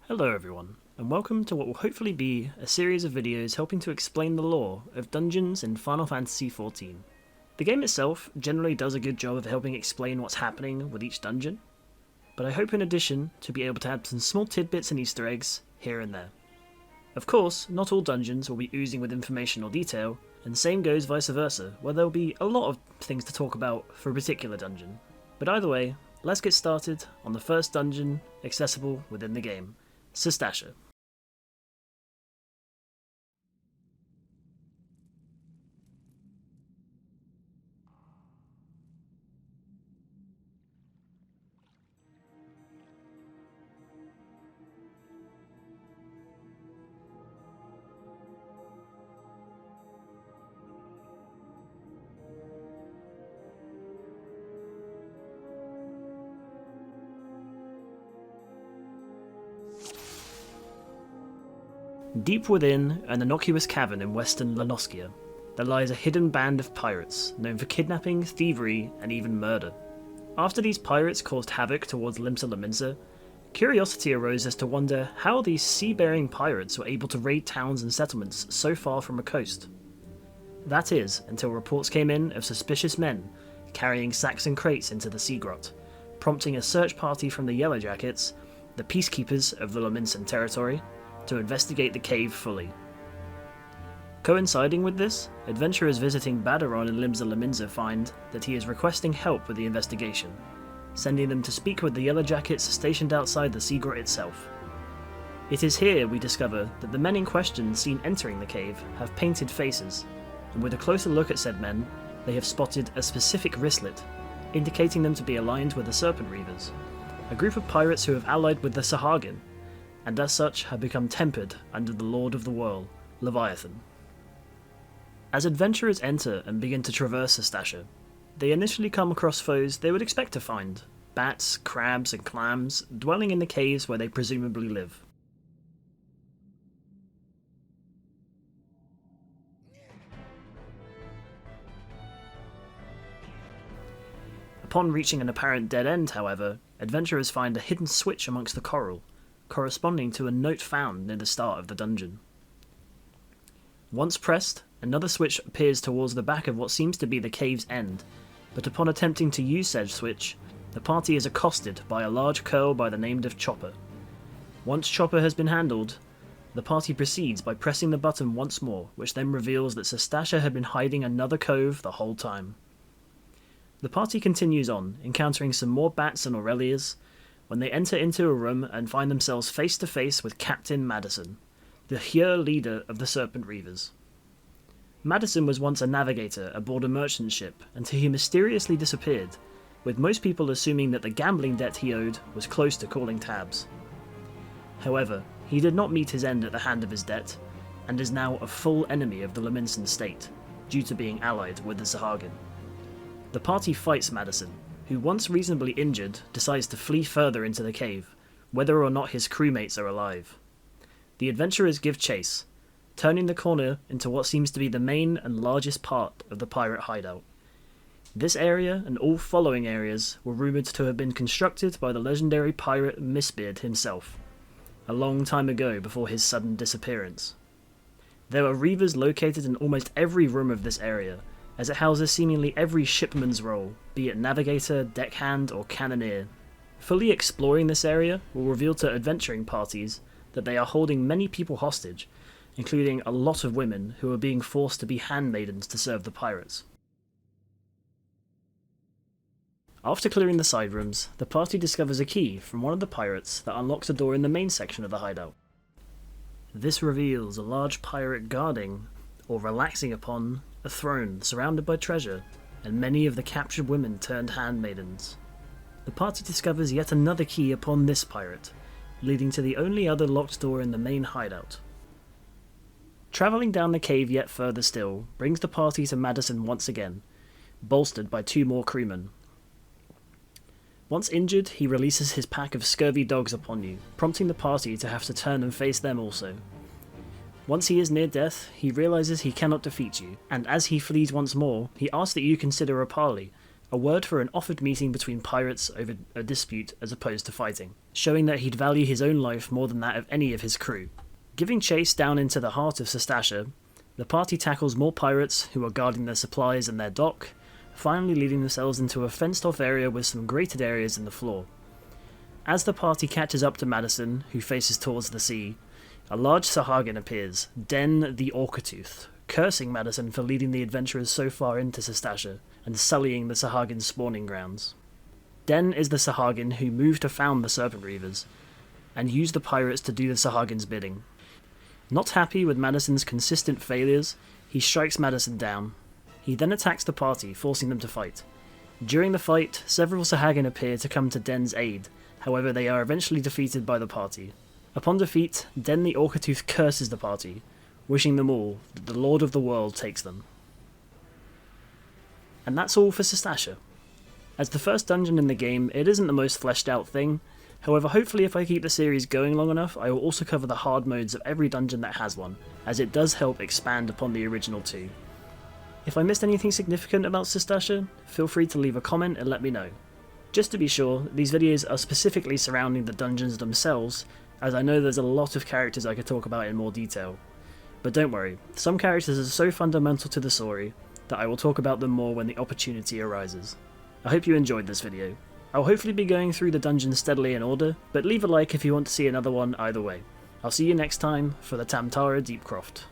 Hello everyone, and welcome to what will hopefully be a series of videos helping to explain the lore of dungeons in Final Fantasy XIV. The game itself generally does a good job of helping explain what's happening with each dungeon, but I hope in addition to be able to add some small tidbits and Easter eggs here and there. Of course, not all dungeons will be oozing with information or detail, and same goes vice versa, where there will be a lot of things to talk about for a particular dungeon. But either way, let's get started on the first dungeon accessible within the game, Sastasha. Deep within an innocuous cavern in western Lanoskia, there lies a hidden band of pirates known for kidnapping, thievery, and even murder. After these pirates caused havoc towards Limsa Lominsa, curiosity arose as to wonder how these sea-bearing pirates were able to raid towns and settlements so far from a coast. That is, until reports came in of suspicious men carrying sacks and crates into the sea grot, prompting a search party from the Yellow Jackets, the peacekeepers of the Lominsan territory, to investigate the cave fully. Coinciding with this, adventurers visiting Badaron in Limsa Lominsa find that he is requesting help with the investigation, sending them to speak with the Yellow Jackets stationed outside the sea grot itself. It is here we discover that the men in question seen entering the cave have painted faces, and with a closer look at said men, they have spotted a specific wristlet, indicating them to be aligned with the Serpent Reavers, a group of pirates who have allied with the Sahagin, and as such have become tempered under the Lord of the Whirl, Leviathan. As adventurers enter and begin to traverse Sastasha, they initially come across foes they would expect to find, bats, crabs, and clams dwelling in the caves where they presumably live. Upon reaching an apparent dead end, however, adventurers find a hidden switch amongst the coral, corresponding to a note found near the start of the dungeon. Once pressed, another switch appears towards the back of what seems to be the cave's end, but upon attempting to use said switch, the party is accosted by a large curl by the name of Chopper. Once Chopper has been handled, the party proceeds by pressing the button once more, which then reveals that Sastasha had been hiding another cove the whole time. The party continues on, encountering some more bats and Aurelias, when they enter into a room and find themselves face to face with Captain Madison, the Hyur leader of the Serpent Reavers. Madison was once a navigator aboard a merchant ship until he mysteriously disappeared, with most people assuming that the gambling debt he owed was close to calling tabs. However, he did not meet his end at the hand of his debt, and is now a full enemy of the Lominsan state, due to being allied with the Sahagin. The party fights Madison, who once reasonably injured decides to flee further into the cave, whether or not his crewmates are alive. The adventurers give chase, turning the corner into what seems to be the main and largest part of the pirate hideout. This area and all following areas were rumoured to have been constructed by the legendary pirate Mistbeard himself, a long time ago before his sudden disappearance. There are Reavers located in almost every room of this area, as it houses seemingly every shipman's role, be it navigator, deckhand, or cannoneer. Fully exploring this area will reveal to adventuring parties that they are holding many people hostage, including a lot of women who are being forced to be handmaidens to serve the pirates. After clearing the side rooms, the party discovers a key from one of the pirates that unlocks a door in the main section of the hideout. This reveals a large pirate guarding, or relaxing upon, a throne surrounded by treasure, and many of the captured women turned handmaidens. The party discovers yet another key upon this pirate, leading to the only other locked door in the main hideout. Travelling down the cave yet further still brings the party to Madison once again, bolstered by two more crewmen. Once injured, he releases his pack of scurvy dogs upon you, prompting the party to have to turn and face them also. Once he is near death, he realises he cannot defeat you, and as he flees once more, he asks that you consider a parley, a word for an offered meeting between pirates over a dispute as opposed to fighting, showing that he'd value his own life more than that of any of his crew. Giving chase down into the heart of Sastasha, the party tackles more pirates who are guarding their supplies and their dock, finally leading themselves into a fenced-off area with some grated areas in the floor. As the party catches up to Madison, who faces towards the sea, a large Sahagin appears, Den the Orcatooth, cursing Madison for leading the adventurers so far into Sastasha and sullying the Sahagin's spawning grounds. Den is the Sahagin who moved to found the Serpent Reavers, and used the pirates to do the Sahagin's bidding. Not happy with Madison's consistent failures, he strikes Madison down. He then attacks the party, forcing them to fight. During the fight, several Sahagin appear to come to Den's aid, however they are eventually defeated by the party. Upon defeat, Den the Orcatooth curses the party, wishing them all that the Lord of the World takes them. And that's all for Sastasha. As the first dungeon in the game, it isn't the most fleshed out thing, however hopefully if I keep the series going long enough, I will also cover the hard modes of every dungeon that has one, as it does help expand upon the original two. If I missed anything significant about Sastasha, feel free to leave a comment and let me know. Just to be sure, these videos are specifically surrounding the dungeons themselves, as I know there's a lot of characters I could talk about in more detail. But don't worry, some characters are so fundamental to the story that I will talk about them more when the opportunity arises. I hope you enjoyed this video. I'll hopefully be going through the dungeons steadily in order, but leave a like if you want to see another one either way. I'll see you next time for the Tamtara Deepcroft.